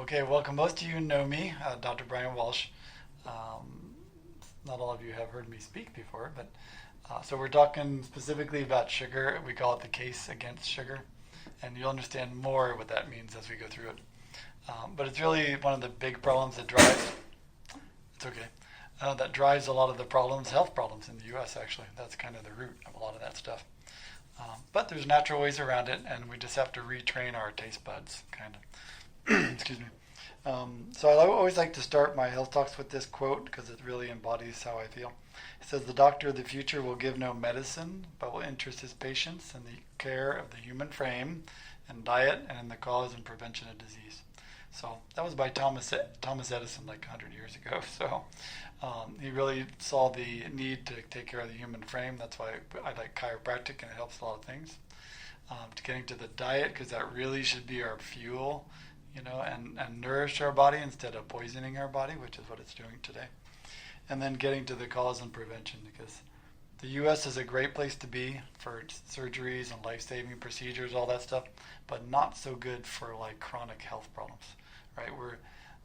Okay, welcome. Most of you know me, Dr. Brian Walsh. Um, Not all of you have heard me speak before, but so we're talking specifically about sugar. We call it the case against sugar, and you'll understand more what that means as we go through it. But it's really one of the big problems that drives. It's okay. That drives a lot of the problems, health problems in the U.S. Actually, that's kind of the root of a lot of that stuff. But there's natural ways around it, and we just have to retrain our taste buds, kind of. Excuse me. So I always like to start my health talks with this quote because it really embodies how I feel. It says, "The doctor of the future will give no medicine, but will interest his patients in the care of the human frame and diet and in the cause and prevention of disease." So that was by Thomas Edison like 100 years ago. So he really saw the need to take care of the human frame. That's why I like chiropractic, and it helps a lot of things. To getting to the diet, because that really should be our fuel, and nourish our body instead of poisoning our body, which is what it's doing today. And then getting to the cause and prevention, because the U.S. is a great place to be for surgeries and life-saving procedures, all that stuff, but not so good for like chronic health problems, right? We're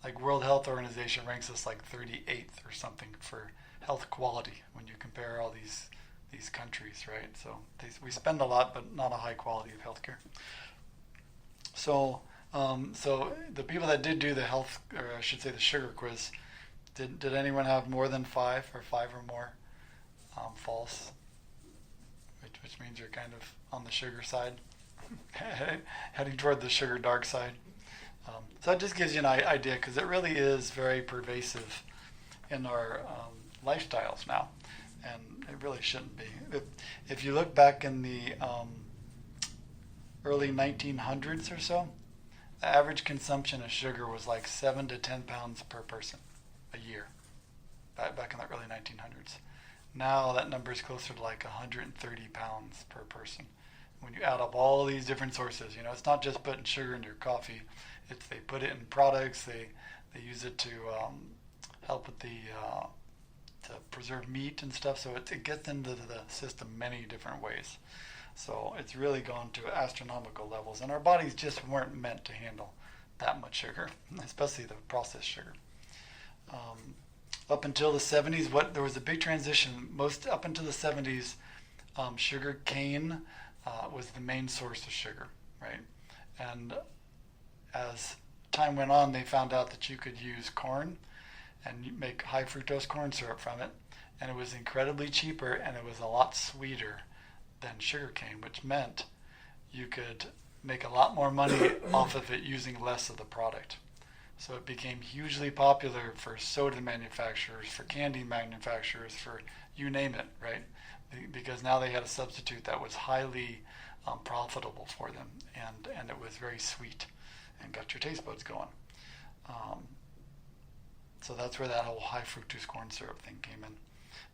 like World Health Organization ranks us like 38th or something for health quality when you compare all these countries, right? So we spend a lot, but not a high quality of healthcare. So the people that did do the health, or I should say the sugar quiz, did anyone have more than five or more false? Which means you're kind of on the sugar side, heading toward the sugar dark side. So it just gives you an idea, because it really is very pervasive in our lifestyles now, and it really shouldn't be. If you look back in the early 1900s or so, the average consumption of sugar was like 7 to 10 pounds per person a year, back in the early 1900s. Now that number is closer to like 130 pounds per person. When you add up all these different sources, it's not just putting sugar in your coffee. It's they put it in products. They use it to help with to preserve meat and stuff. So it gets into the system many different ways. So it's really gone to astronomical levels, and our bodies just weren't meant to handle that much sugar, especially the processed sugar. Up until the 70s, there was a big transition. Up until the 70s, sugar cane was the main source of sugar, right? And as time went on, they found out that you could use corn and make high fructose corn syrup from it, and it was incredibly cheaper, and it was a lot sweeter than sugarcane, which meant you could make a lot more money off of it using less of the product. So it became hugely popular for soda manufacturers, for candy manufacturers, for you name it, right? Because now they had a substitute that was highly profitable for them, and it was very sweet and got your taste buds going. So that's where that whole high fructose corn syrup thing came in.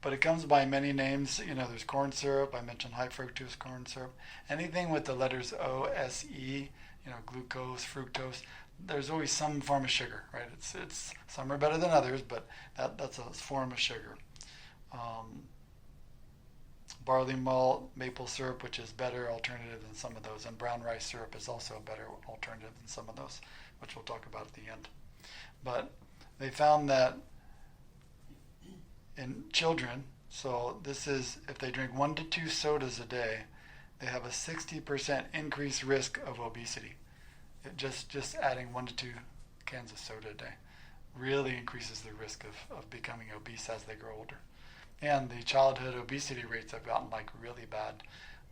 But it comes by many names. There's corn syrup. I mentioned high fructose corn syrup. Anything with the letters O, S, E, glucose, fructose, there's always some form of sugar, right? It's some are better than others, but that's a form of sugar. Barley malt, maple syrup, which is better alternative than some of those, and brown rice syrup is also a better alternative than some of those, which we'll talk about at the end. But they found that in children, so this is if they drink 1 to 2 sodas a day, they have a 60% increased risk of obesity. Just adding 1 to 2 cans of soda a day really increases the risk of becoming obese as they grow older. And the childhood obesity rates have gotten like really bad,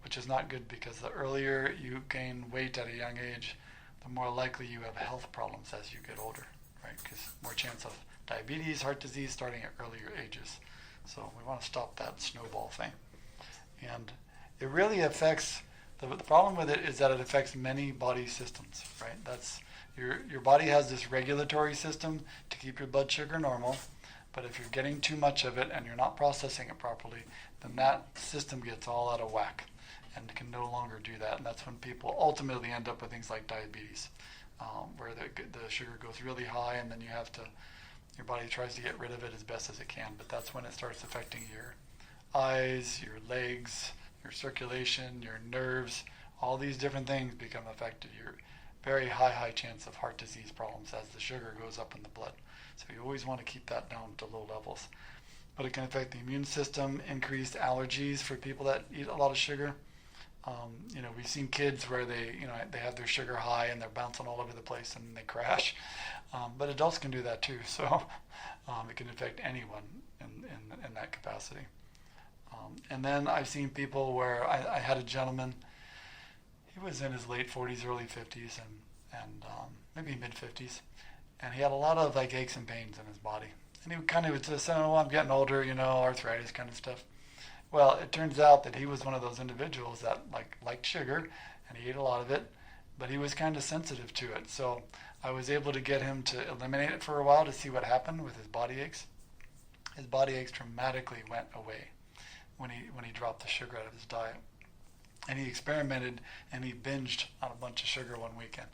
which is not good, because the earlier you gain weight at a young age, the more likely you have health problems as you get older, right? Because more chance of diabetes, heart disease starting at earlier ages. So we want to stop that snowball thing. And it really affects, the problem with it is that it affects many body systems, right? That's your body has this regulatory system to keep your blood sugar normal, but if you're getting too much of it and you're not processing it properly, then that system gets all out of whack and can no longer do that. And that's when people ultimately end up with things like diabetes, where the sugar goes really high, and then your body tries to get rid of it as best as it can, but that's when it starts affecting your eyes, your legs, your circulation, your nerves. All these different things become affected. very high chance of heart disease problems as the sugar goes up in the blood. So you always want to keep that down to low levels. But it can affect the immune system, increased allergies for people that eat a lot of sugar. We've seen kids where they have their sugar high and they're bouncing all over the place and they crash. But adults can do that too. So it can affect anyone in that capacity. And then I've seen people where I had a gentleman, he was in his late 40s, early 50s, and maybe mid 50s, and he had a lot of like aches and pains in his body. And he kind of would just say, "Oh, I'm getting older, arthritis kind of stuff." Well, it turns out that he was one of those individuals that liked sugar, and he ate a lot of it, but he was kind of sensitive to it. So I was able to get him to eliminate it for a while to see what happened with his body aches. His body aches dramatically went away when he dropped the sugar out of his diet. And he experimented and he binged on a bunch of sugar one weekend.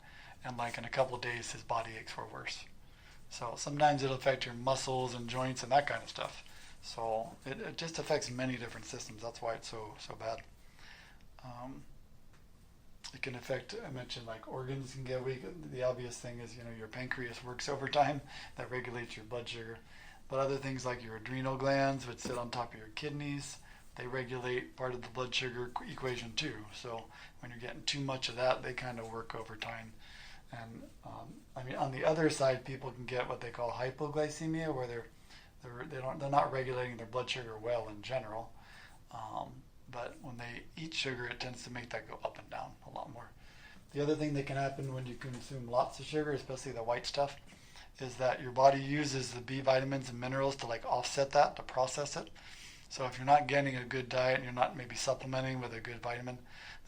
And in a couple of days, his body aches were worse. So sometimes it'll affect your muscles and joints and that kind of stuff. So it just affects many different systems. That's why it's so bad. It can affect, I mentioned, organs can get weak. The obvious thing is, your pancreas works overtime. That regulates your blood sugar. But other things like your adrenal glands, which sit on top of your kidneys, they regulate part of the blood sugar equation too. So when you're getting too much of that, they kind of work overtime. And on the other side, people can get what they call hypoglycemia, where they're not regulating their blood sugar well in general. But when they eat sugar, it tends to make that go up and down a lot more. The other thing that can happen when you consume lots of sugar, especially the white stuff, is that your body uses the B vitamins and minerals to offset that, to process it. So if you're not getting a good diet and you're not maybe supplementing with a good vitamin,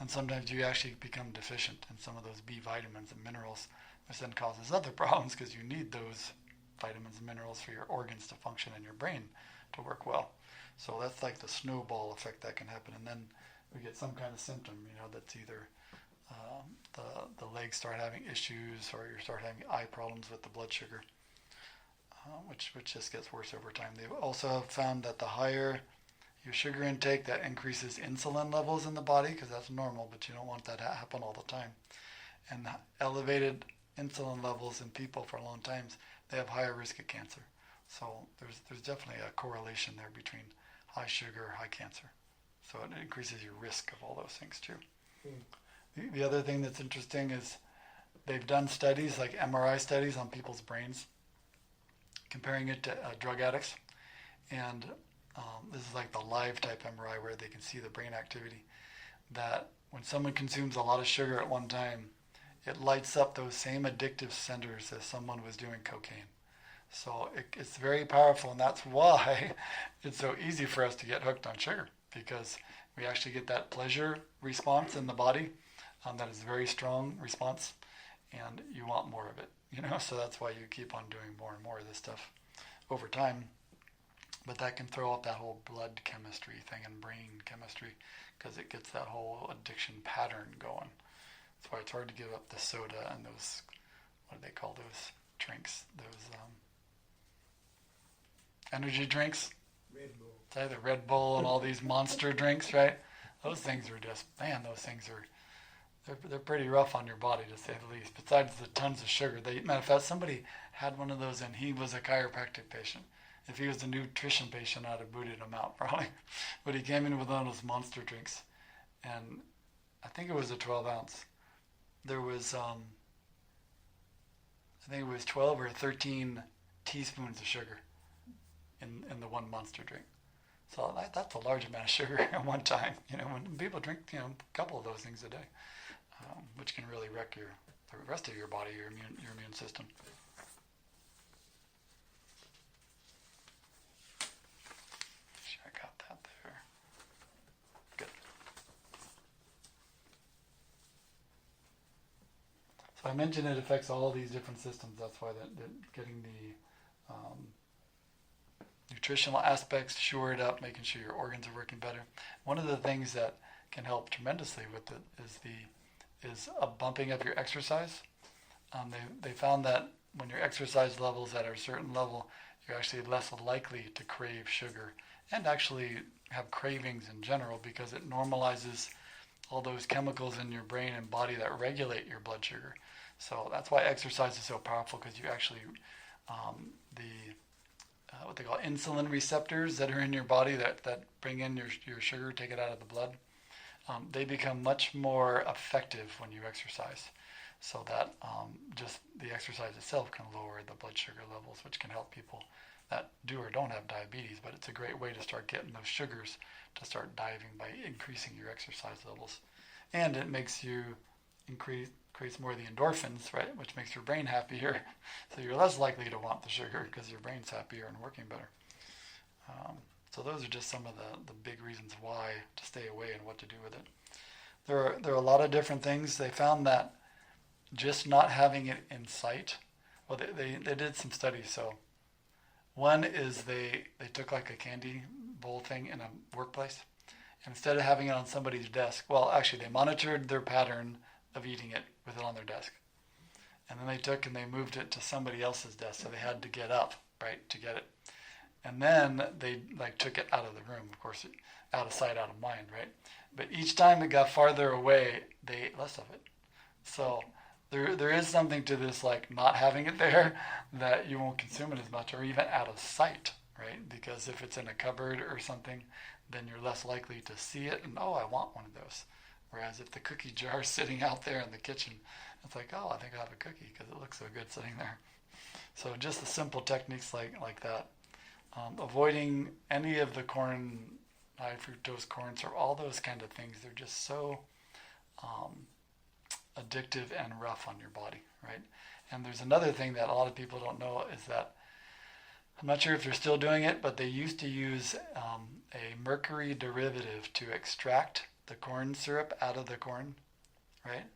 then sometimes you actually become deficient in some of those B vitamins and minerals, which then causes other problems because you need those vitamins and minerals for your organs to function and your brain to work well. So that's like the snowball effect that can happen. And then we get some kind of symptom, that's either the legs start having issues or you start having eye problems with the blood sugar, which just gets worse over time. They've also found that the higher your sugar intake, that increases insulin levels in the body, because that's normal, but you don't want that to happen all the time. And elevated insulin levels in people for long times, they have higher risk of cancer. So there's definitely a correlation there between high sugar, high cancer. So it increases your risk of all those things too. The other thing that's interesting is they've done studies, like MRI studies on people's brains, comparing it to drug addicts. And this is like the live type MRI where they can see the brain activity, that when someone consumes a lot of sugar at one time, it lights up those same addictive centers as someone was doing cocaine. So it's very powerful, and that's why it's so easy for us to get hooked on sugar, because we actually get that pleasure response in the body that is a very strong response, and you want more of it, so that's why you keep on doing more and more of this stuff over time. But that can throw up that whole blood chemistry thing and brain chemistry, because it gets that whole addiction pattern going. That's why it's hard to give up the soda and those, what do they call those drinks, those energy drinks? Red Bull. It's either Red Bull and all these monster drinks, right? Those things are just, those things are, they're pretty rough on your body, to say the least, besides the tons of sugar. Matter of fact, somebody had one of those and he was a chiropractic patient. If he was a nutrition patient, I'd have booted him out probably. But he came in with one of those monster drinks, and I think it was a 12 ounce. There was, I think it was 12 or 13 teaspoons of sugar in the one monster drink. So that's a large amount of sugar at one time. When people drink, a couple of those things a day, which can really wreck the rest of your body, your immune system. So I mentioned it affects all these different systems. That's why that getting the nutritional aspects shored up, making sure your organs are working better. One of the things that can help tremendously with it is a bumping of your exercise. They found that when your exercise level's at a certain level, you're actually less likely to crave sugar and actually have cravings in general, because it normalizes all those chemicals in your brain and body that regulate your blood sugar. So that's why exercise is so powerful, because you actually, what they call insulin receptors that are in your body that bring in your sugar, take it out of the blood, they become much more effective when you exercise. So that just the exercise itself can lower the blood sugar levels, which can help people that do or don't have diabetes. But it's a great way to start getting those sugars to start diving by increasing your exercise levels. And it makes you creates more of the endorphins, right, which makes your brain happier. So you're less likely to want the sugar because your brain's happier and working better. So those are just some of the big reasons why to stay away and what to do with it. There are a lot of different things. They found that just not having it in sight, well, they did some studies. So one is they took like a candy bowl thing in a workplace, and instead of having it on somebody's desk, well, actually they monitored their pattern of eating it with it on their desk. And then they took and they moved it to somebody else's desk, so they had to get up, right, to get it. And then they took it out of the room, of course, out of sight, out of mind, right? But each time it got farther away, they ate less of it. So there is something to this, like not having it there, that you won't consume it as much, or even out of sight, right? Because if it's in a cupboard or something, then you're less likely to see it and, oh, I want one of those. Whereas if the cookie jar is sitting out there in the kitchen, it's like, oh, I think I'll have a cookie because it looks so good sitting there. So just the simple techniques like that. Avoiding any of the corn, high fructose corn syrup, all those kind of things, they're just so addictive and rough on your body, right? And there's another thing that a lot of people don't know is that, I'm not sure if they're still doing it, but they used to use a mercury derivative to extract the corn syrup out of the corn, right?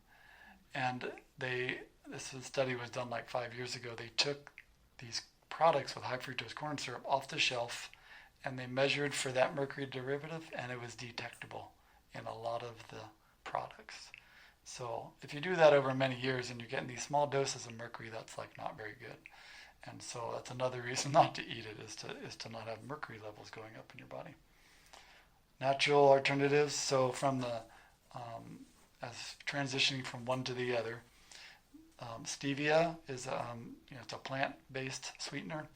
And this study was done like 5 years ago. They took these products with high fructose corn syrup off the shelf, and they measured for that mercury derivative, and it was detectable in a lot of the products. So if you do that over many years and you're getting these small doses of mercury, that's like not very good. And so that's another reason not to eat it, is to not have mercury levels going up in your body. Natural alternatives. So from as transitioning from one to the other, stevia is it's a plant-based sweetener.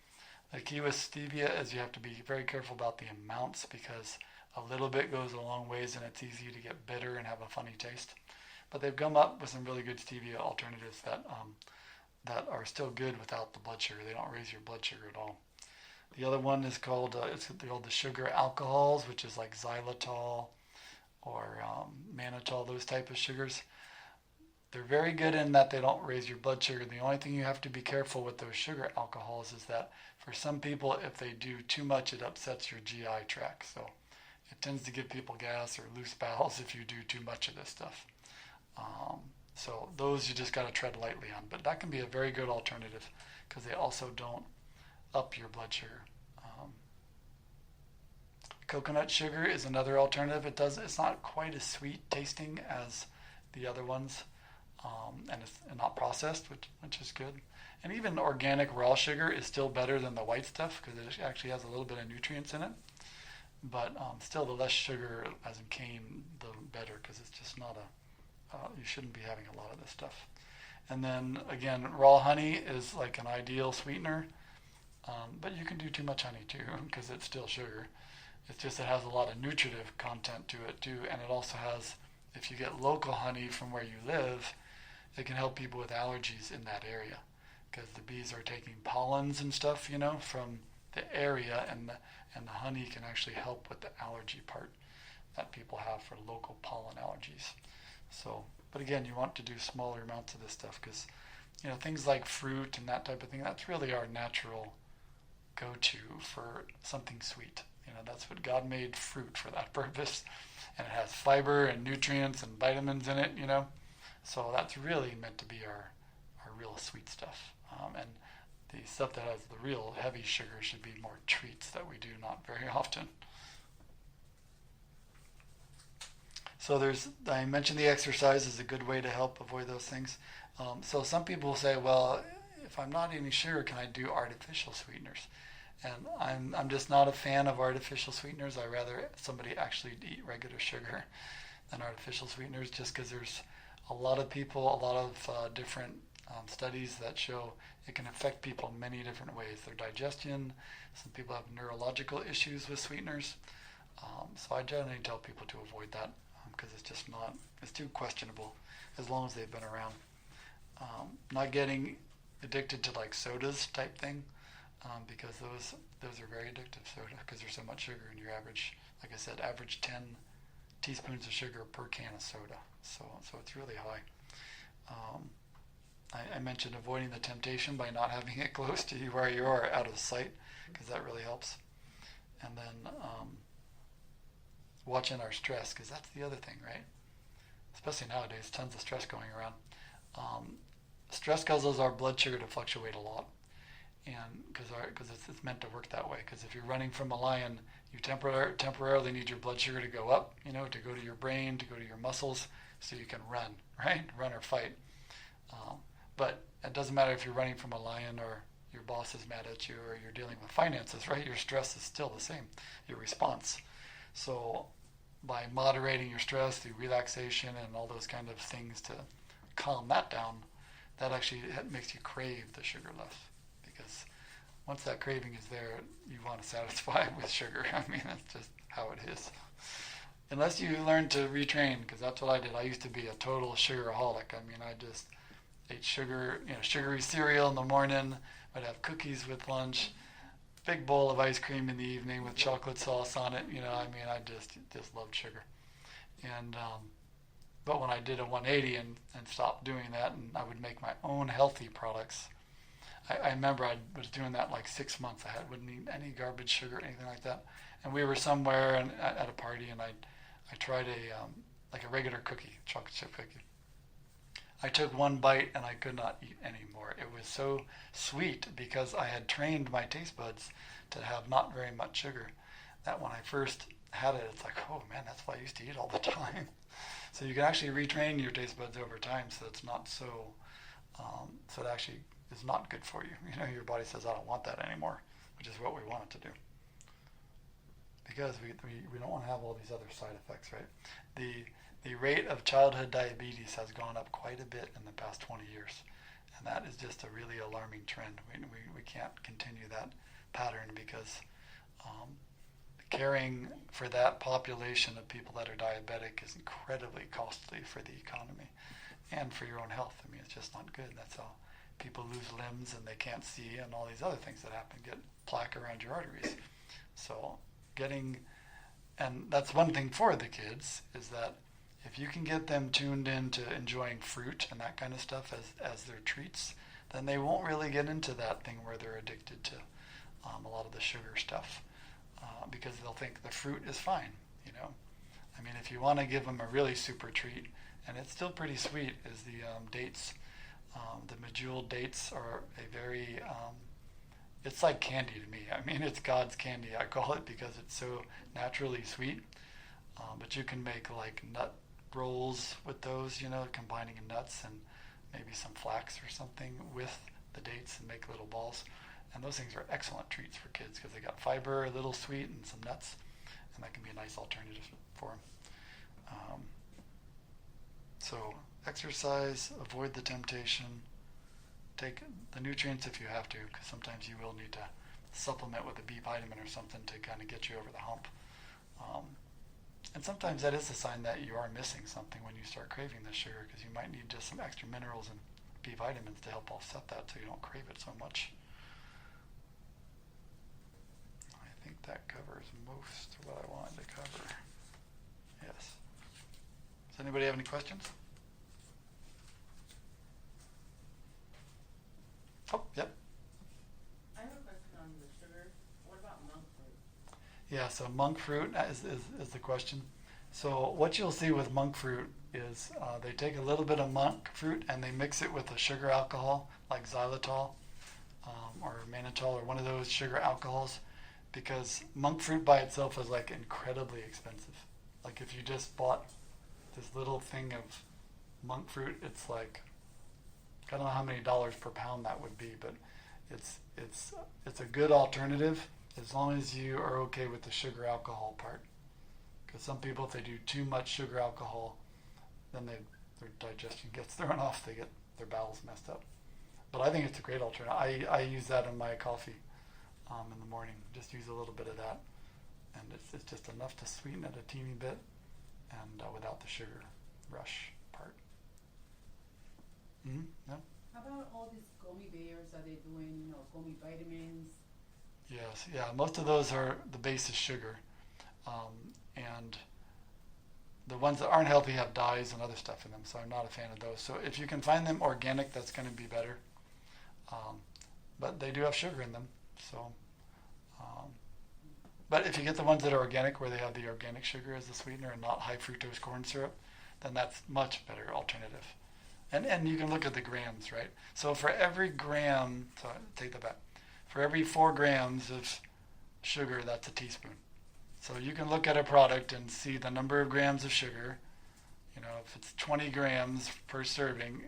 The key with stevia is you have to be very careful about the amounts, because a little bit goes a long ways and it's easy to get bitter and have a funny taste. But they've come up with some really good stevia alternatives that are still good without the blood sugar. They don't raise your blood sugar at all. The other one is called the sugar alcohols, which is like xylitol or mannitol, those type of sugars. They're very good in that they don't raise your blood sugar. The only thing you have to be careful with those sugar alcohols is that for some people, if they do too much, it upsets your GI tract. So it tends to give people gas or loose bowels if you do too much of this stuff. So those you just got to tread lightly on. But that can be a very good alternative because they also don't up your blood sugar. Coconut sugar is another alternative. It's not quite as sweet tasting as the other ones. And it's not processed, which is good. And even organic raw sugar is still better than the white stuff because it actually has a little bit of nutrients in it. But still, the less sugar, as in cane, the better, because it's just not you shouldn't be having a lot of this stuff. And then again, raw honey is like an ideal sweetener, but you can do too much honey too because it's still sugar. It's just it has a lot of nutritive content to it too, and it also has, if you get local honey from where you live, it can help people with allergies in that area because the bees are taking pollens and stuff, from the area, and the honey can actually help with the allergy part that people have for local pollen allergies. So, but again, you want to do smaller amounts of this stuff because, things like fruit and that type of thing, that's really our natural go-to for something sweet. That's what God made fruit for, that purpose. And it has fiber and nutrients and vitamins in it, So that's really meant to be our real sweet stuff. And the stuff that has the real heavy sugar should be more treats that we do not very often. So I mentioned the exercise is a good way to help avoid those things. So some people say, well, if I'm not eating sugar, can I do artificial sweeteners? And I'm just not a fan of artificial sweeteners. I rather somebody actually eat regular sugar. than artificial sweeteners, just because there's a lot of people, a lot of different studies that show it can affect people in many different ways. Their digestion, some people have neurological issues with sweeteners. So I generally tell people to avoid that because it's just not, it's too questionable as long as they've been around. Not getting addicted to like sodas type thing, because those are very addictive, soda, because there's so much sugar in your average, like I said, average 10 teaspoons of sugar per can of soda. So it's really high. I mentioned avoiding the temptation by not having it close to you where you are, out of sight, because that really helps. And then watching our stress, because that's the other thing, right? Especially nowadays, tons of stress going around. Stress causes our blood sugar to fluctuate a lot, and because it's meant to work that way. Because if you're running from a lion, you temporarily need your blood sugar to go up, to go to your brain, to go to your muscles, so you can run, right? Run or fight. But it doesn't matter if you're running from a lion or your boss is mad at you or you're dealing with finances, right? Your stress is still the same, your response. So by moderating your stress through relaxation and all those kind of things to calm that down, that actually makes you crave the sugar less. Because once that craving is there, you want to satisfy it with sugar. I mean, that's just how it is. Unless you learn to retrain, because that's what I did. I used to be a total sugaraholic. I mean, I just ate sugar, sugary cereal in the morning. I'd have cookies with lunch, big bowl of ice cream in the evening with chocolate sauce on it. I mean, I just loved sugar. And but when I did a 180 and stopped doing that, and I would make my own healthy products, I remember I was doing that like 6 months. I wouldn't eat any garbage sugar, anything like that. And we were somewhere at a party, and I tried a regular cookie, chocolate chip cookie. I took one bite and I could not eat anymore. It was so sweet because I had trained my taste buds to have not very much sugar, that when I first had it, it's like, oh man, that's what I used to eat all the time. So you can actually retrain your taste buds over time, so it's not so it actually is not good for you. Your body says, I don't want that anymore, which is what we want it to do. Because we don't want to have all these other side effects, right? The rate of childhood diabetes has gone up quite a bit in the past 20 years. And that is just a really alarming trend. We can't continue that pattern because caring for that population of people that are diabetic is incredibly costly for the economy and for your own health. I mean, it's just not good. That's how people lose limbs and they can't see and all these other things that happen, get plaque around your arteries. So and that's one thing for the kids, is that if you can get them tuned into enjoying fruit and that kind of stuff as their treats, then they won't really get into that thing where they're addicted to a lot of the sugar stuff, because they'll think the fruit is fine. I mean, if you want to give them a really super treat, and it's still pretty sweet, is the dates. The medjool dates are a very it's like candy to me. I mean, it's God's candy, I call it, because it's so naturally sweet. But you can make like nut rolls with those, combining nuts and maybe some flax or something with the dates and make little balls. And those things are excellent treats for kids because they got fiber, a little sweet, and some nuts. And that can be a nice alternative for them. So exercise, avoid the temptation, take the nutrients if you have to, because sometimes you will need to supplement with a B vitamin or something to kind of get you over the hump. And sometimes that is a sign that you are missing something when you start craving the sugar, because you might need just some extra minerals and B vitamins to help offset that so you don't crave it so much. I think that covers most of what I wanted to cover. Yes. Does anybody have any questions? Oh, yep. I have a question on the sugar. What about monk fruit? Yeah, so monk fruit is the question. So what you'll see with monk fruit is they take a little bit of monk fruit and they mix it with a sugar alcohol like xylitol or mannitol or one of those sugar alcohols, because monk fruit by itself is like incredibly expensive. Like if you just bought this little thing of monk fruit, it's like, I don't know how many dollars per pound that would be, but it's a good alternative as long as you are okay with the sugar alcohol part, Because some people, if they do too much sugar alcohol, then their digestion gets thrown off. They get their bowels messed up. But I think it's a great alternative. I use that in my coffee in the morning. Just use a little bit of that, and it's just enough to sweeten it a teeny bit, and without the sugar rush part. Yeah. How about all these gummy bears? Are they doing, gummy vitamins? Yes. Yeah. Most of those are the base is sugar, and the ones that aren't healthy have dyes and other stuff in them. So I'm not a fan of those. So if you can find them organic, that's going to be better. But they do have sugar in them. So, but if you get the ones that are organic, where they have the organic sugar as the sweetener and not high fructose corn syrup, then that's much better alternative. And you can look at the grams, right? So for every gram, so take that back. For every 4 grams of sugar, that's a teaspoon. So you can look at a product and see the number of grams of sugar. If it's 20 grams per serving,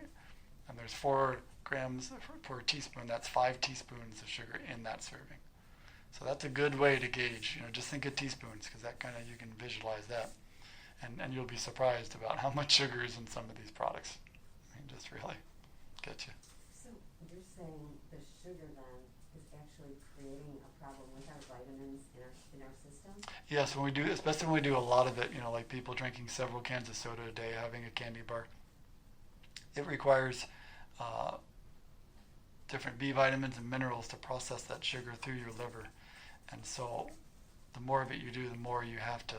and there's 4 grams per teaspoon, that's 5 teaspoons of sugar in that serving. So that's a good way to gauge. Just think of teaspoons, because that kind of, you can visualize that, and you'll be surprised about how much sugar is in some of these products. Just really get you. So you're saying the sugar then is actually creating a problem with our vitamins in our system? Yes, when we do, especially when we do a lot of it, like people drinking several cans of soda a day, having a candy bar, it requires different B vitamins and minerals to process that sugar through your liver. And so the more of it you do, the more you have to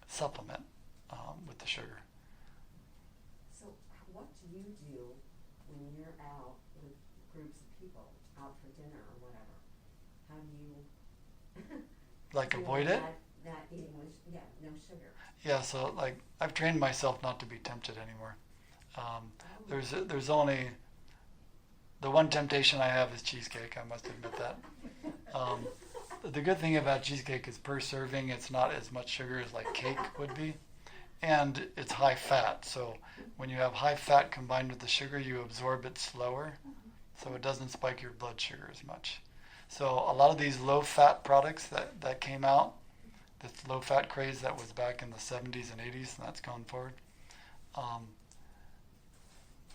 supplement with the sugar. So what do you do when you're out with groups of people, out for dinner or whatever? How do you Like avoid it? Not eating with, no sugar. Yeah, so I've trained myself not to be tempted anymore. There's only the one temptation I have is cheesecake. I must admit that. The good thing about cheesecake is per serving, it's not as much sugar as like cake would be, and it's high fat. So when you have high fat combined with the sugar, you absorb it slower, so it doesn't spike your blood sugar as much. So a lot of these low fat products that came out, this low fat craze that was back in the 70s and 80s, and that's gone forward.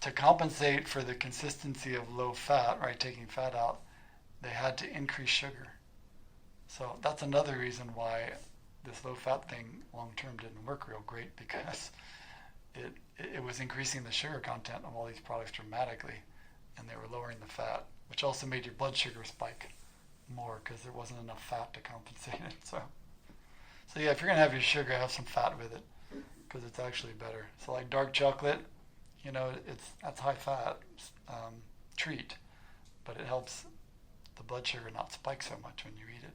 To compensate for the consistency of low fat, right, taking fat out, they had to increase sugar. So that's another reason why this low fat thing long term didn't work real great, because it was increasing the sugar content of all these products dramatically, and they were lowering the fat, which also made your blood sugar spike more because there wasn't enough fat to compensate it. So yeah, if you're gonna have your sugar, have some fat with it, because it's actually better. So like dark chocolate, that's high fat treat, but it helps the blood sugar not spike so much when you eat it.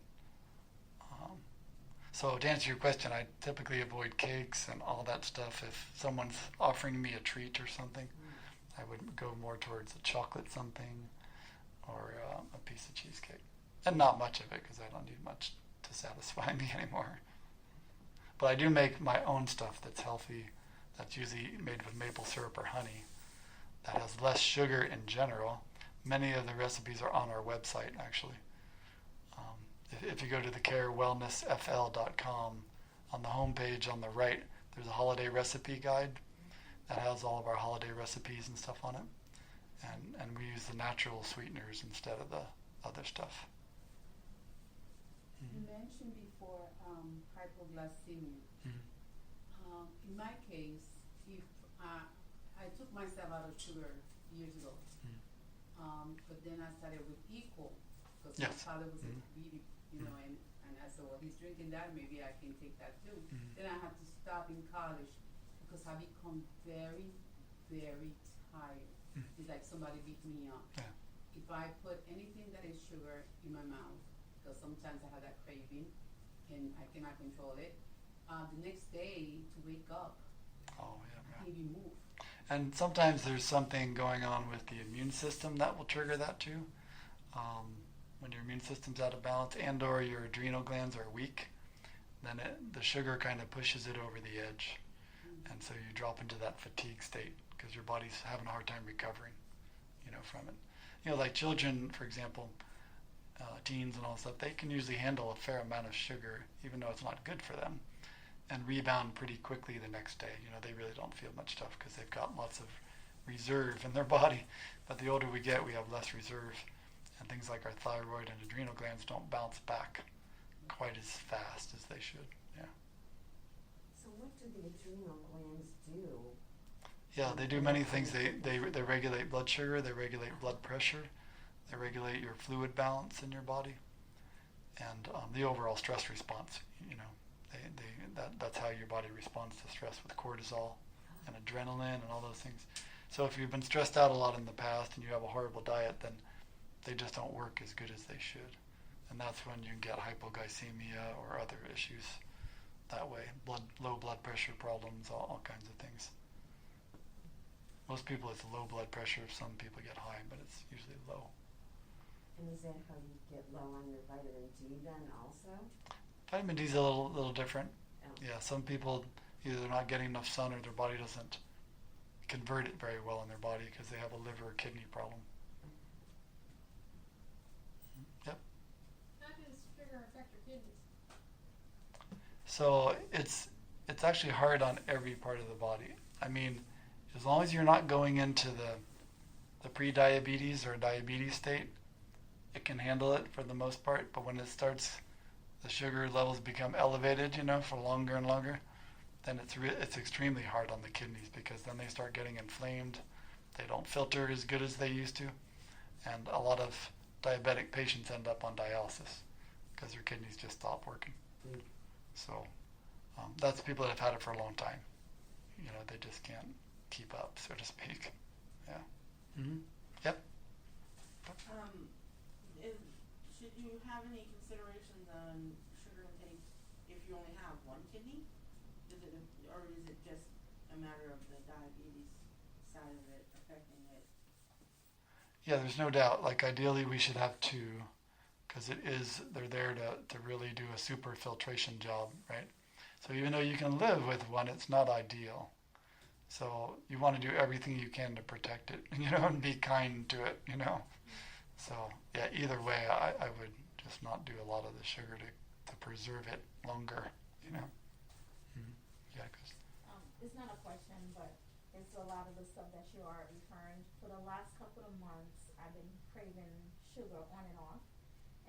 So to answer your question, I typically avoid cakes and all that stuff. If someone's offering me a treat or something, I would go more towards a chocolate something or a piece of cheesecake. And not much of it, because I don't need much to satisfy me anymore. But I do make my own stuff that's healthy, that's usually made with maple syrup or honey, that has less sugar in general. Many of the recipes are on our website, actually. If you go to the carewellnessfl.com, on the homepage on the right, there's a holiday recipe guide that has all of our holiday recipes and stuff on it. And we use the natural sweeteners instead of the other stuff. You mentioned before hypoglycemia. Mm-hmm. In my case, if I took myself out of sugar years ago, but then I started with Equal, because Yes. my father was a diabetic, and I said, well, he's drinking that, maybe I can take that too. Then I had to stop in college because I become very, very tired. It's like somebody beat me up. Yeah. If I put anything that is sugar in my mouth, because sometimes I have that craving and I cannot control it, the next day to wake up, Oh, yeah. I can't even move. And sometimes there's something going on with the immune system that will trigger that too. When your immune system's out of balance and or your adrenal glands are weak, then the sugar kind of pushes it over the edge. And so you drop into that fatigue state because your body's having a hard time recovering, from it. Like children, for example, teens and all that stuff, they can usually handle a fair amount of sugar, even though it's not good for them. and rebound pretty quickly the next day. You know, they really don't feel much stuff because they've got lots of reserve in their body. But the older we get, we have less reserve, and things like our thyroid and adrenal glands don't bounce back quite as fast as they should. Yeah. So what do the adrenal glands do? Yeah, they do many things. They regulate blood sugar, they regulate blood pressure, they regulate your fluid balance in your body, and the overall stress response. You know, that's how your body responds to stress with cortisol and adrenaline and all those things. So if you've been stressed out a lot in the past and you have a horrible diet, then they just don't work as good as they should. And that's when you get hypoglycemia or other issues that way, low blood pressure problems, all kinds of things. Most people it's low blood pressure, some people get high, but it's usually low. And is that how you get low on your vitamin D then also? Vitamin D is a little different. Oh. Yeah, some people either they're not getting enough sun or their body doesn't convert it very well in their body because they have a liver or kidney problem. Yep. How does sugar affect your kidneys? So it's actually hard on every part of the body. I mean, as long as you're not going into the pre-diabetes or diabetes state, it can handle it for the most part. But when it starts, the sugar levels become elevated, you know, for longer and longer, then it's extremely hard on the kidneys because then they start getting inflamed. They don't filter as good as they used to, and a lot of diabetic patients end up on dialysis because their kidneys just stop working. Mm. So that's people that have had it for a long time. You know, they just can't keep up, so to speak. Yeah. Mm-hmm. Yep. Should you have any considerations on sugar intake if you only have one kidney? Or is it just a matter of the diabetes side of it affecting it? Yeah, there's no doubt. Like ideally we should have two because they're there to really do a super filtration job, right? So even though you can live with one, it's not ideal. So you want to do everything you can to protect it, you know, and be kind to it, you know. So yeah, either way, I would just not do a lot of the sugar to preserve it longer, you know. Mm-hmm. Yeah, cause It's not a question, but it's a lot of the stuff that you are referring. For the last couple of months, I've been craving sugar on and off,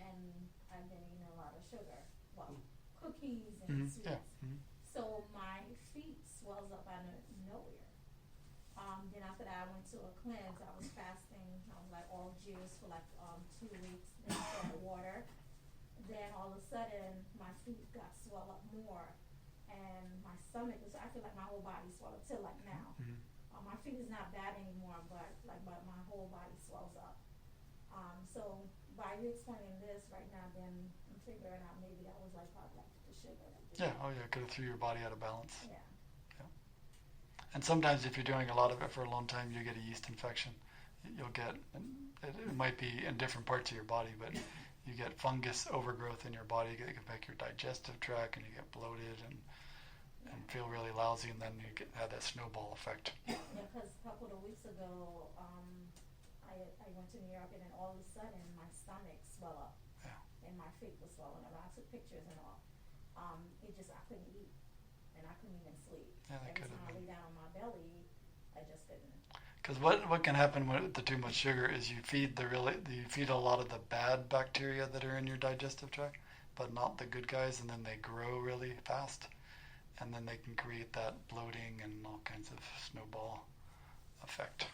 and I've been eating a lot of sugar. Well, cookies and sweets. yeah. Mm-hmm. So my feet swells up out of nowhere. Then after that, I went to a cleanse. I was fasting. I was like all juice for like 2 weeks. Then I water. Then all of a sudden, my feet got swelled up more, and my stomach was. I feel like my whole body swelled up till like now. Mm-hmm. My feet is not bad anymore, but my whole body swells up. So by you explaining this right now, then I'm figuring out maybe that was like probably like the sugar. Yeah. Oh yeah, could have threw your body out of balance. Yeah. And sometimes if you're doing a lot of it for a long time, you get a yeast infection. You'll get, it might be in different parts of your body, but you get fungus overgrowth in your body. It can affect your digestive tract, and you get bloated and feel really lousy, and then you have that snowball effect. Yeah, because a couple of weeks ago, I went to New York, and then all of a sudden my stomach swelled up, and my feet was swelling up. I took pictures and all. I couldn't eat, and I couldn't even sleep. Yeah, that Every could time have I been. lay down on my belly, I just couldn't. Because what can happen with the too much sugar is you feed a lot of the bad bacteria that are in your digestive tract, but not the good guys, and then they grow really fast, and then they can create that bloating and all kinds of snowball effect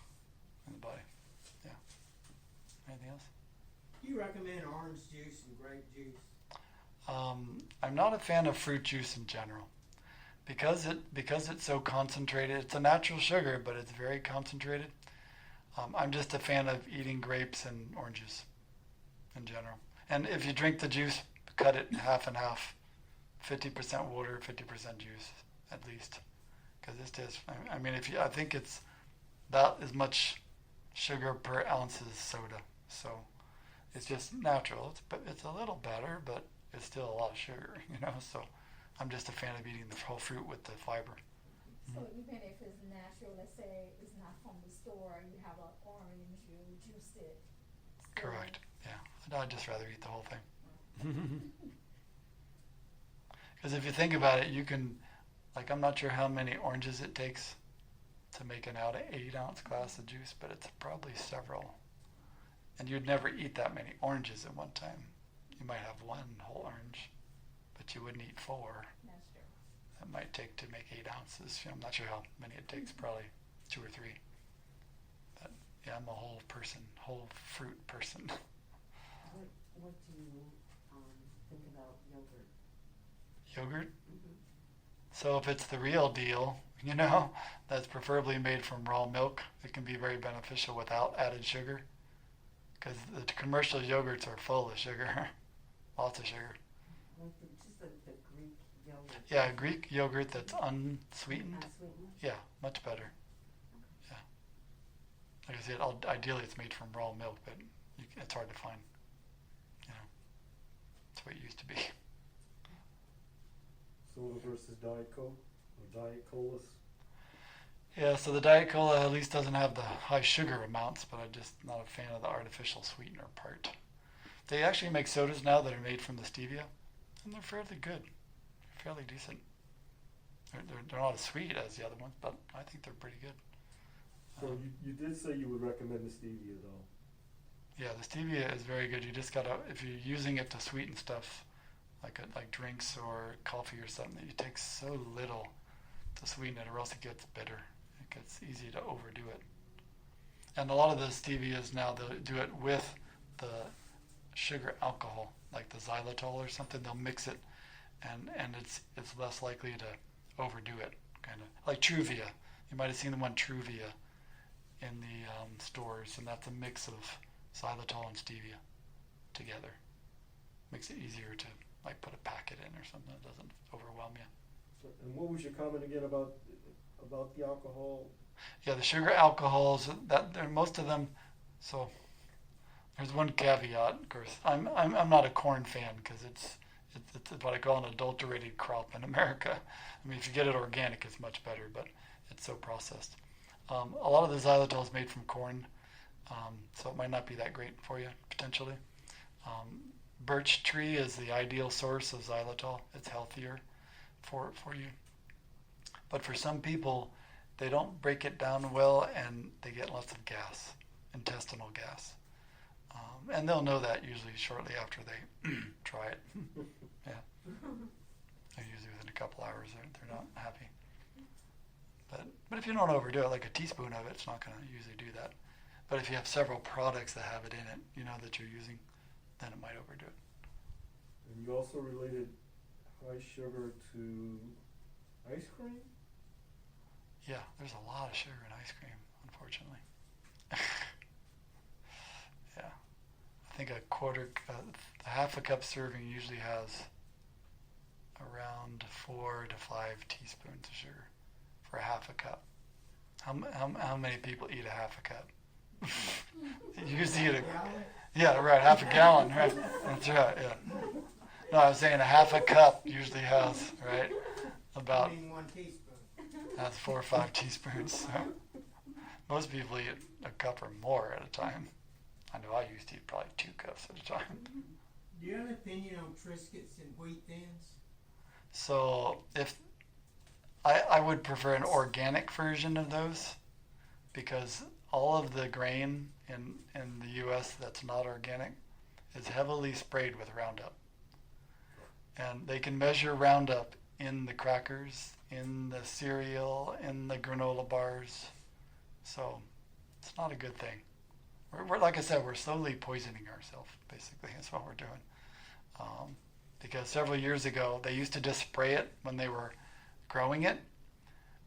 in the body. Yeah. Anything else? Do you recommend orange juice and grape juice? I'm not a fan of fruit juice in general because it's so concentrated. It's a natural sugar, but it's very concentrated. I'm just a fan of eating grapes and oranges in general. And if you drink the juice, cut it half and half, 50% water, 50% juice at least, because it's just. I mean, I think it's about as much sugar per ounce as soda. So it's just natural. It's a little better, but it's still a lot of sugar, you know. So I'm just a fan of eating the whole fruit with the fiber. So even if it's natural, let's say it's not from the store, you have an orange, you juice it. Correct. Yeah. I'd just rather eat the whole thing. Because if you think about it, you can Like, I'm not sure how many oranges it takes to make an 8-ounce glass of juice, but it's probably several. And you'd never eat that many oranges at one time. You might have one whole orange, but you wouldn't eat 4. That's true. That might take to make 8 ounces. I'm not sure how many it takes, probably 2 or 3. But yeah, I'm a whole person, whole fruit person. What do you, think about yogurt? Yogurt? Mm-hmm. So if it's the real deal, that's preferably made from raw milk, it can be very beneficial without added sugar. Because the commercial yogurts are full of sugar, lots of sugar. Like the Greek yogurt? Yeah, Greek yogurt that's unsweetened. Unsweetened? Yeah, much better. Yeah. Like I said, ideally it's made from raw milk, but it's hard to find. That's what it used to be. Soda versus Diet Coke or Diet Colas. Yeah, so the Diet Cola at least doesn't have the high sugar amounts, but I'm just not a fan of the artificial sweetener part. They actually make sodas now that are made from the stevia, and they're fairly good. They're fairly decent. They're not as sweet as the other ones, but I think they're pretty good. So you did say you would recommend the stevia though. Yeah, the stevia is very good. You just gotta, if you're using it to sweeten stuff, like drinks or coffee or something, you take so little to sweeten it, or else it gets bitter. It gets easy to overdo it. And a lot of the stevias now, they'll do it with the sugar alcohol, like the xylitol or something. They'll mix it, and it's less likely to overdo it. Kind of like Truvia. You might have seen the one Truvia in the stores, and that's a mix of xylitol and stevia together. Makes it easier to like put a packet in or something that doesn't overwhelm you. So, and what was your comment again about the alcohol? Yeah, the sugar alcohols, most of them. So there's one caveat. Of course, I'm not a corn fan because it's what I call an adulterated crop in America. I mean, if you get it organic, it's much better, but it's so processed. A lot of the xylitol is made from corn, so it might not be that great for you potentially. Birch tree is the ideal source of xylitol. It's healthier for you. But for some people, they don't break it down well, and they get lots of gas, intestinal gas. And they'll know that usually shortly after they try it. Yeah. Usually within a couple hours, they're not happy. But if you don't overdo it, like a teaspoon of it's not going to usually do that. But if you have several products that have it in it, that you're using, then it might overdo it. And you also related high sugar to ice cream? Yeah, there's a lot of sugar in ice cream, unfortunately. Yeah. I think half a cup serving usually has around 4 to 5 teaspoons of sugar for a half a cup. How many people eat a half a cup? You usually eat yeah, right, half a gallon, right? That's right, yeah. No, I was saying a half a cup usually has, right, about, Putting 1 teaspoon. has 4 or 5 teaspoons. So most people eat a cup or more at a time. I know I used to eat probably 2 cups at a time. Do you have an opinion on Triscuits and Wheat Thins? So if I would prefer an organic version of those, because all of the grain in the U.S. that's not organic is heavily sprayed with Roundup. And they can measure Roundup in the crackers, in the cereal, in the granola bars. So it's not a good thing. We're like I said, we're slowly poisoning ourselves, basically. That's what we're doing. Because several years ago, they used to just spray it when they were growing it.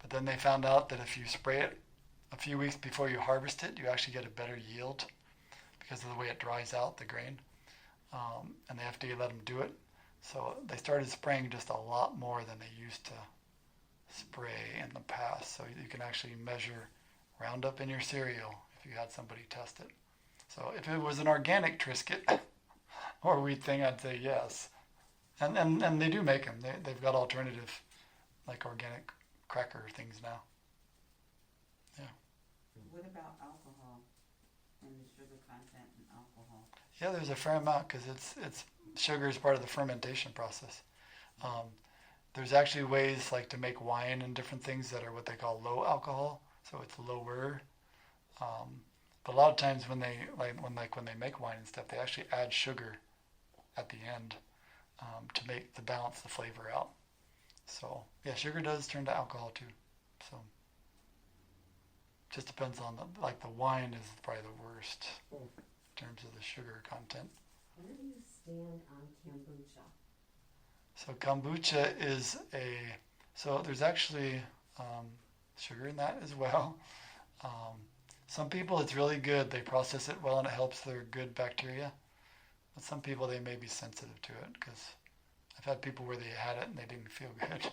But then they found out that if you spray it a few weeks before you harvest it, you actually get a better yield because of the way it dries out, the grain. And the FDA let them do it. So they started spraying just a lot more than they used to spray in the past. So you can actually measure Roundup in your cereal if you had somebody test it. So if it was an organic Triscuit or wheat thing, I'd say yes. And they do make them. They've got alternative, like organic cracker things now. Yeah. What about alcohol and the sugar content in alcohol? Yeah, there's a fair amount because it's sugar is part of the fermentation process. there's actually ways like to make wine and different things that are what they call low alcohol, so it's lower. But a lot of times when they when they make wine and stuff, they actually add sugar at the end to balance the flavor out. So yeah, sugar does turn to alcohol too. So just depends on the wine is probably the worst in terms of the sugar content. Where do you stand on kombucha? So kombucha is so there's actually sugar in that as well. Some people it's really good. They process it well and it helps their good bacteria. But some people they may be sensitive to it because I've had people where they had it and they didn't feel good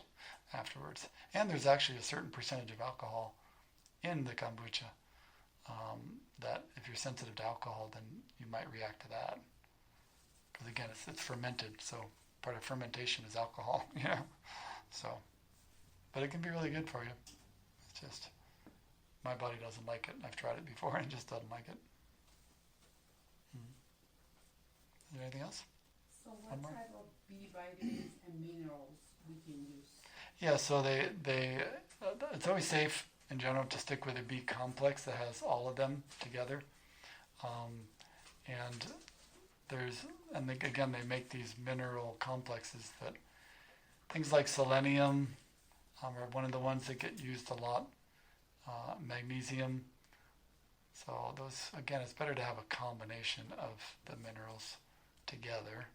afterwards. And there's actually a certain percentage of alcohol in the kombucha that if you're sensitive to alcohol, then you might react to that. Because again, it's fermented, so part of fermentation is alcohol, So, but it can be really good for you. It's just my body doesn't like it. I've tried it before and it just doesn't like it. Is there anything else? So what One more? type of B vitamins and minerals we can use? Yeah, so they it's always safe in general to stick with a B complex that has all of them together. Again, they make these mineral complexes that things like selenium are one of the ones that get used a lot. Magnesium. So those, again, it's better to have a combination of the minerals together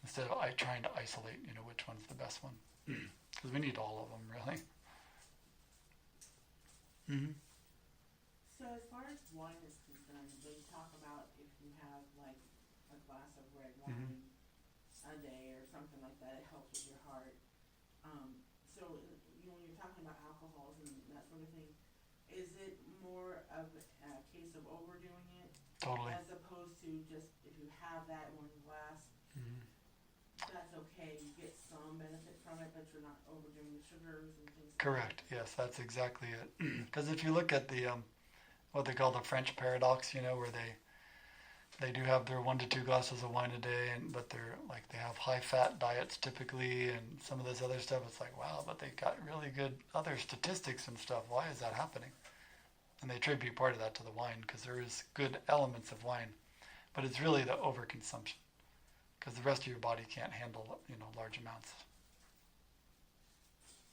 instead of trying to isolate, which one's the best one. Because we need all of them, really. Mm-hmm. So as far as wine is concerned, they talk about if you have like a glass of red wine a day or something like that, it helps with your heart. So when you're talking about alcohols and that sort of thing, is it more of a case of overdoing it Totally. as opposed to just if you have that one glass, that's okay, you get some benefit from it, but you're not overdoing the sugars and things like Correct. Yes, that's exactly it. Because if you look at the what they call the French paradox, where they do have their 1 to 2 glasses of wine a day, but they have high fat diets typically, and some of this other stuff. It's like, wow, but they got really good other statistics and stuff. Why is that happening? And they attribute part of that to the wine because there is good elements of wine, but it's really the overconsumption because the rest of your body can't handle large amounts.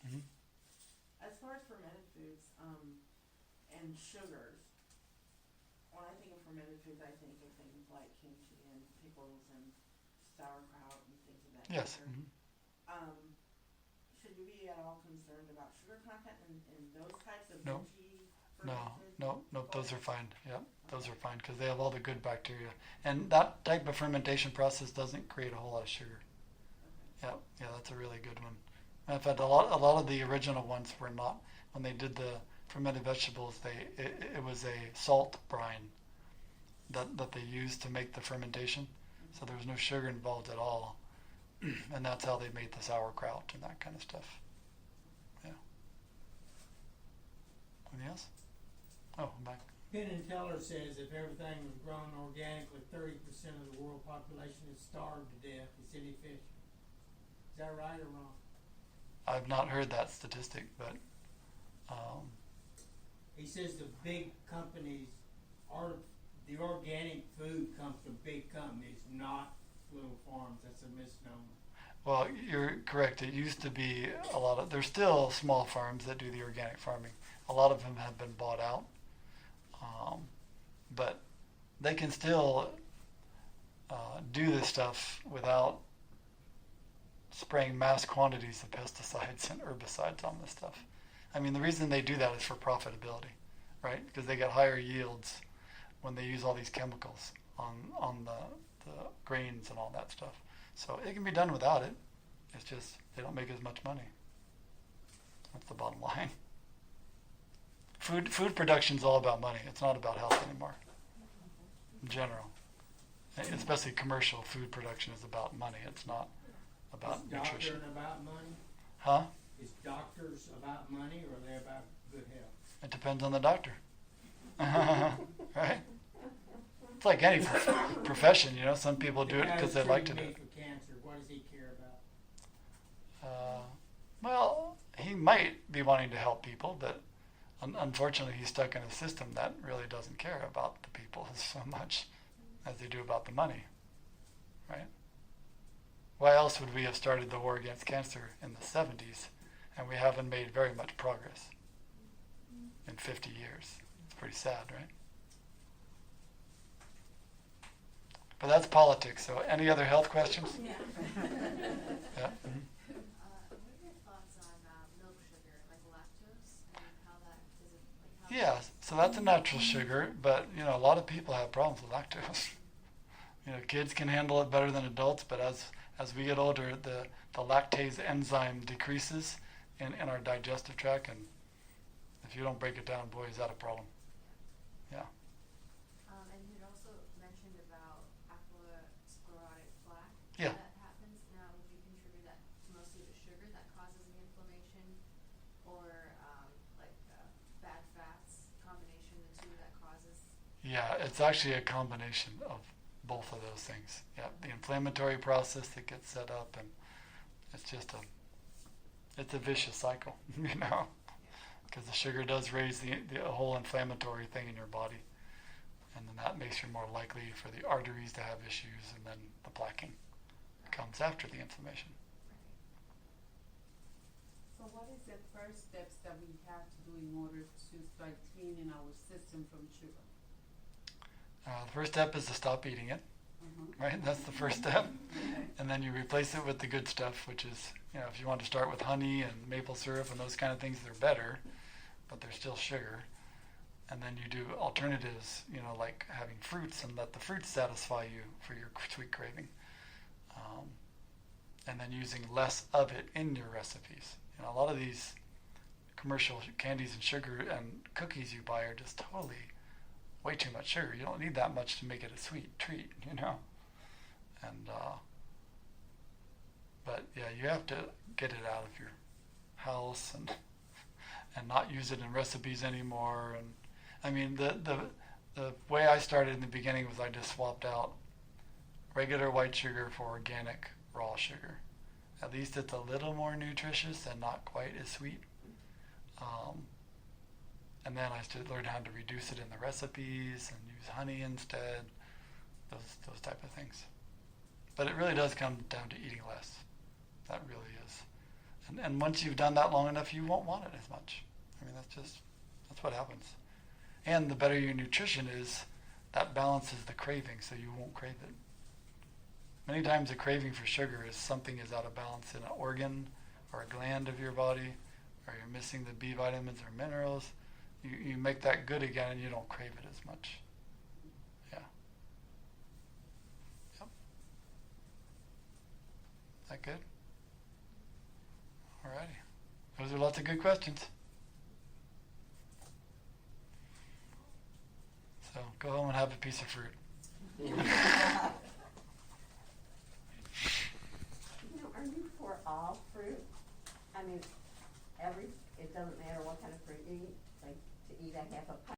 Mm-hmm. As far as fermented foods and sugars, when I think of fermented foods, I think of things like kimchi and pickles and sauerkraut and things of that Yes. nature. Mm-hmm. Should you be at all concerned about sugar content in those types of No. veggie No, fermented? those are fine. Yep, those are fine because they have all the good bacteria. And that type of fermentation process doesn't create a whole lot of sugar. Okay. Yeah, that's a really good one. In fact, a lot of the original ones were not. When they did the fermented vegetables, it was a salt brine that they used to make the fermentation. So there was no sugar involved at all. And that's how they made the sauerkraut and that kind of stuff. Yeah. Anything else? Oh, I'm back. Penn and Teller says if everything was grown organically, 30% of the world population is starved to death. It's inefficient. Is that right or wrong? I've not heard that statistic, but He says the big companies are the organic food comes from big companies, not little farms. That's a misnomer. well, you're correct. It used to be there's still small farms that do the organic farming. A lot of them have been bought out, but they can still do this stuff without spraying mass quantities of pesticides and herbicides on this stuff. I mean, the reason they do that is for profitability, right? Because they get higher yields when they use all these chemicals on the grains and all that stuff. So it can be done without it. It's just they don't make as much money. That's the bottom line. Food production is all about money. It's not about health anymore. In general, especially commercial food production is about money. It's not about Is nutrition. doctoring about money? Huh? Is doctors about money or are they about good health? It depends on the doctor. Right? It's like any profession, Some people do it because they like to do it. For cancer, what does he care about? might be wanting to help people, but unfortunately he's stuck in a system that really doesn't care about the people so much as they do about the money, right? Why else would we have started the war against cancer in the 70s and we haven't made very much progress in 50 years? It's pretty sad, right? But that's politics. So any other health questions? Yeah. Yeah. Mhm. What are your thoughts on milk sugar, like lactose, and how that does it, like how? Yeah, so that's a natural sugar, but a lot of people have problems with lactose. Kids can handle it better than adults, but as we get older, the lactase enzyme decreases in our digestive tract, and if you don't break it down, boy, is that a problem. Yeah. And you'd also mentioned about atherosclerotic plaque. Yeah. That happens. Now, would you contribute that to mostly the sugar that causes the inflammation, or bad fats combination, the two that causes? Yeah, it's actually a combination of both of those things. Yeah, the inflammatory process that gets set up, and it's just it's a vicious cycle, because the sugar does raise the whole inflammatory thing in your body, and then that makes you more likely for the arteries to have issues, and then the plaquing comes after the inflammation. So what is the first steps that we have to do in order to start cleaning our system from sugar? The first step is to stop eating it, right? That's the first step. Okay. And then you replace it with the good stuff, which is, if you want to start with honey and maple syrup and those kind of things, they're better, but they're still sugar. And then you do alternatives, like having fruits, and let the fruits satisfy you for your sweet craving. And then using less of it in your recipes. A lot of these commercial candies and sugar and cookies you buy are just totally way too much sugar. You don't need that much to make it a sweet treat, And but yeah, you have to get it out of your house and not use it in recipes anymore. And I mean, the way I started in the beginning was I just swapped out regular white sugar for organic raw sugar. At least it's a little more nutritious and not quite as sweet. And then I started learning how to reduce it in the recipes and use honey instead, those type of things. But it really does come down to eating less. That really is. And once you've done that long enough, you won't want it as much. I mean, that's what happens. And the better your nutrition is, that balances the craving, so you won't crave it. Many times a craving for sugar is something is out of balance in an organ or a gland of your body, or you're missing the B vitamins or minerals. You make that good again and you don't crave it as much. Yeah. Yep. Is that good? Alrighty. Those are lots of good questions. So go home and have a piece of fruit. Are you for all fruit? I mean, it doesn't matter what kind of fruit you eat, like to eat a half a